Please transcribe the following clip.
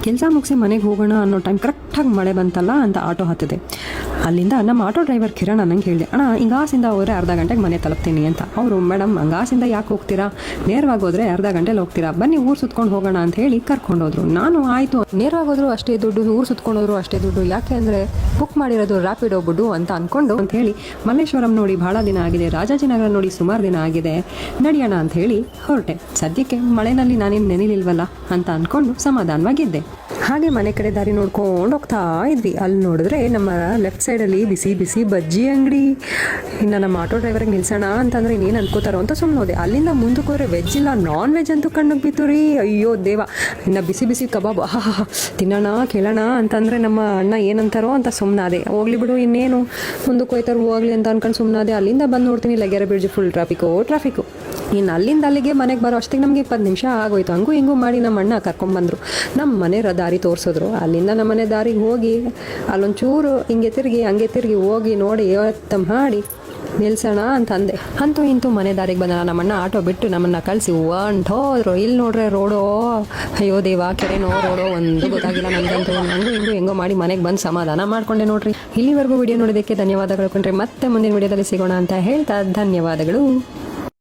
ಕೆಲಸ ಮುಗಿಸಿ ಮನೆಗೆ ಹೋಗೋಣ ಅನ್ನೋ ಟೈಮ್ ಕರೆಕ್ಟಾಗಿ ಮಳೆ ಬಂತಲ್ಲ ಅಂತ ಆಟೋ ಹತ್ತಿದೆ. ಅಲ್ಲಿಂದ ನಮ್ಮ ಆಟೋ ಡ್ರೈವರ್ ಕಿರಣ್ ನನಗೆ ಹೇಳಿದೆ, ಅಣ್ಣ ಹಿಂಗಾಸಿಂದ ಹೋದರೆ ಅರ್ಧ ಗಂಟೆಗೆ ಮನೆ ತಲುಪ್ತೀನಿ ಅಂತ. ಅವರು, ಮೇಡಮ್ ಹಂಗಾಸಿಂದ ಯಾಕೆ ಹೋಗ್ತೀರಾ, ನೇರವಾಗಿ ಹೋದರೆ ಅರ್ಧ ಗಂಟೆಲಿ ಹೋಗ್ತೀರಾ, ಬನ್ನಿ ಊರು ಸುತ್ಕೊಂಡು ಹೋಗೋಣ ಅಂತ ಹೇಳಿ ಕರ್ಕೊಂಡೋದ್ರು. ನಾನು ಆಯಿತು, ನೇರವಾಗಿ ಹೋದ್ರು ಅಷ್ಟೇ ದುಡ್ಡು, ಊರು ಸುತ್ಕೊಂಡೋದ್ರು ಅಷ್ಟೇ ದುಡ್ಡು, ಯಾಕೆ ಅಂದರೆ ಬುಕ್ ಮಾಡಿರೋದು ರ್ಯಾಪಿಡೋ ಬಿಡು ಅಂತ ಅಂದ್ಕೊಂಡು ಅಂತ ಹೇಳಿ ಮಲ್ಲೇಶ್ವರಂ ನೋಡಿ ಭಾಳ ದಿನ ಆಗಿದೆ, ರಾಜಾಜಿನಗರ ನೋಡಿ ಸುಮಾರು ದಿನ ಆಗಿದೆ, ನಡೆಯೋಣ ಅಂತ ಹೇಳಿ ಹೊರಟೆ. ಸದ್ಯಕ್ಕೆ ಮಳೆನಲ್ಲಿ ನಾನೇನು ನೆನಿಲಿಲ್ವಲ್ಲ ಅಂತ ಅಂದ್ಕೊಂಡು ಸಮಾಧಾನವಾಗಿದ್ದೆ. ಹಾಗೆ ಮನೆ ಕಡೆ ದಾರಿ ನೋಡ್ಕೊಂಡು ಹೋಗ್ತಾ ಇದ್ವಿ. ಅಲ್ಲಿ ನೋಡಿದ್ರೆ ನಮ್ಮ ಲೆಫ್ಟ್ ಸೈಡಲ್ಲಿ ಬಿಸಿ ಬಿಸಿ ಬಜ್ಜಿ ಅಂಗಡಿ. ಇನ್ನು ನಮ್ಮ ಆಟೋ ಡ್ರೈವರ್ಗೆ ನಿಲ್ಸೋಣ ಅಂತಂದರೆ ಇನ್ನೇನು ಅನ್ಕೋತಾರೋ ಅಂತ ಸುಮ್ಮನೆ ಹೋದೆ. ಅಲ್ಲಿಂದ ಮುಂದಕ್ಕೆ ಹೋದ್ರೆ ವೆಜ್ ಇಲ್ಲ ನಾನ್ ವೆಜ್ ಅಂತೂ ಕಣ್ಣಿಗೆ ಬಿತ್ತು ರೀ. ಅಯ್ಯೋ ದೇವ, ಇನ್ನು ಬಿಸಿ ಬಿಸಿ ಕಬಾಬ್ ತಿನ್ನೋಣ ಕೇಳೋಣ ಅಂತಂದರೆ ನಮ್ಮ ಅಣ್ಣ ಏನಂತಾರೋ ಅಂತ ಸುಮ್ಮನಾದೆ. ಹೋಗ್ಲಿ ಬಿಡು ಇನ್ನೇನು ಮುಂದಕ್ಕೆ ಹೋಯ್ತಾರೋ ಹೋಗ್ಲಿ ಅಂತ ಅನ್ಕೊಂಡು ಸುಮ್ಮನಾದೆ. ಅಲ್ಲಿಂದ ಬಂದು ನೋಡ್ತೀನಿ ಲಗ್ಗೆರೆ ಬ್ರಿಡ್ಜ್ ಫುಲ್ ಟ್ರಾಫಿಕ್ಕು. ಇನ್ನು ಅಲ್ಲಿಂದ ಅಲ್ಲಿಗೆ ಮನೆಗೆ ಬರೋ ಅಷ್ಟಿಗೆ ನಮಗೆ 20 ನಿಮಿಷ ಆಗೋಯ್ತು. ಹಂಗೂ ಹಿಂಗೂ ಮಾಡಿ ನಮ್ಮ ಅಣ್ಣ ಕರ್ಕೊಂಡ್ಬಂದರು. ನಮ್ಮ ಮನೆ ದಾರಿ ತೋರಿಸಿದ್ರು. ಅಲ್ಲಿಂದ ನಮ್ಮ ಮನೆ ದಾರಿಗೆ ಹೋಗಿ ಅಲ್ಲೊಂಚೂರು ಹಿಂಗೆ ತಿರುಗಿ ಹಂಗೆ ತಿರುಗಿ ಹೋಗಿ ನೋಡಿ ಯೋತ್ತ ಮಾಡಿ ನಿಲ್ಸೋಣ ಅಂತ ಅಂದೆ. ಅಂತೂ ಇಂತೂ ಮನೆ ದಾರಿಗೆ ಬಂದ ನಮ್ಮಣ್ಣ ಆಟೋ ಬಿಟ್ಟು ನಮ್ಮನ್ನು ಕಳಿಸಿ ಹೋದ್ರು. ಇಲ್ಲಿ ನೋಡ್ರೆ ರೋಡೋ, ಅಯ್ಯೋ ದೇವ, ಕೆರೆನೋ ರೋಡೋ ಒಂದು ಗೊತ್ತಾಗಿಲ್ಲ ನನಗಂತೂ. ಹಂಗೂ ಹೆಂಗೋ ಮಾಡಿ ಮನೆಗೆ ಬಂದು ಸಮಾಧಾನ ಮಾಡ್ಕೊಂಡೆ ನೋಡ್ರಿ. ಇಲ್ಲಿವರೆಗೂ ವಿಡಿಯೋ ನೋಡೋದಕ್ಕೆ ಧನ್ಯವಾದಗಳು ಕಣ್ರಿ. ಮತ್ತೆ ಮುಂದಿನ ವಿಡಿಯೋದಲ್ಲಿ ಸಿಗೋಣ ಅಂತ ಹೇಳ್ತಾ ಧನ್ಯವಾದಗಳು.